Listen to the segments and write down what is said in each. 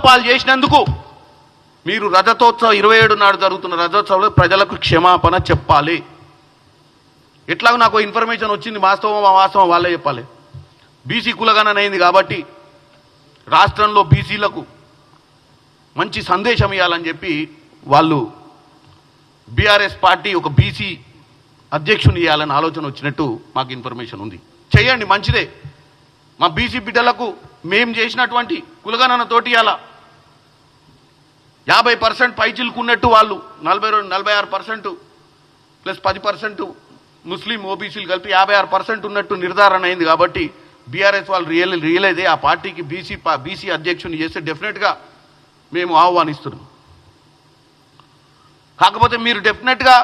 పాలు చేసినందుకు మీరు రజతోత్సవం 27 నాడు జరుగుతున్న రజతోత్సవంలో ప్రజలకు క్షమాపణ చెప్పాలి. ఎట్లాగో నాకు ఇన్ఫర్మేషన్ వచ్చింది, వాస్తవం వాళ్ళే చెప్పాలి. బీసీ కులగణన అయింది కాబట్టి రాష్ట్రంలో బీసీలకు మంచి సందేశం ఇవ్వాలని చెప్పి వాళ్ళు బీఆర్ఎస్ పార్టీ ఒక బీసీ అధ్యక్షుని ఇవ్వాలని ఆలోచన వచ్చినట్టు మాకు ఇన్ఫర్మేషన్ ఉంది. చేయండి, మంచిదే. మా బీసీ బిడ్డలకు మేము చేసినటువంటి కులగణనతోటి అలా 50% పైచిలుకున్నట్టు వాళ్ళు 46% ప్లస్ 10% ముస్లిం ఓబీసీలు కలిపి 56% ఉన్నట్టు నిర్ధారణ అయింది. కాబట్టి బీఆర్ఎస్ వాళ్ళు రియలైజ్ అయ్యి ఆ పార్టీకి బీసీ అధ్యక్షుని చేస్తే డెఫినెట్గా మేము ఆహ్వానిస్తున్నాం. కాకపోతే మీరు డెఫినెట్గా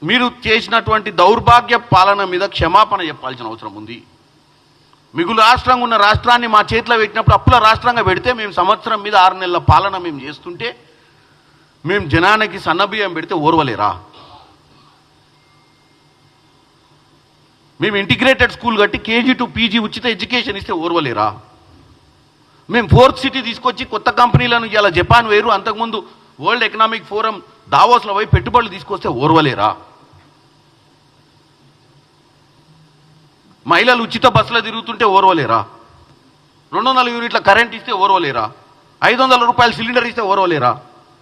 మీరు చేసినటువంటి దౌర్భాగ్య పాలన మీద క్షమాపణ చెప్పాల్సిన అవసరం ఉంది. మిగులు రాష్ట్రంగా ఉన్న రాష్ట్రాన్ని మా చేతిలో పెట్టినప్పుడు అప్పుల రాష్ట్రంగా పెడితే మేము సంవత్సరం మీద 6 నెలల పాలన మేము చేస్తుంటే మేము జనానికి సన్నబియ్యం పెడితే ఓర్వలేరా? మేము ఇంటిగ్రేటెడ్ స్కూల్ కట్టి కేజీ టు పీజీ ఉచిత ఎడ్యుకేషన్ ఇస్తే ఓర్వలేరా? మేము 4th సిటీ తీసుకొచ్చి కొత్త కంపెనీలను ఇలా జపాన్ వేరు, అంతకుముందు వరల్డ్ ఎకనామిక్ ఫోరం దావోస్లో పోయి పెట్టుబడులు తీసుకొస్తే ఓర్వలేరా? మహిళలు ఉచిత బస్సులో తిరుగుతుంటే ఓర్వలేరా? 200 యూనిట్ల కరెంట్ ఇస్తే ఓర్వలేరా? 500 రూపాయలు సిలిండర్ ఇస్తే ఓర్వలేరా?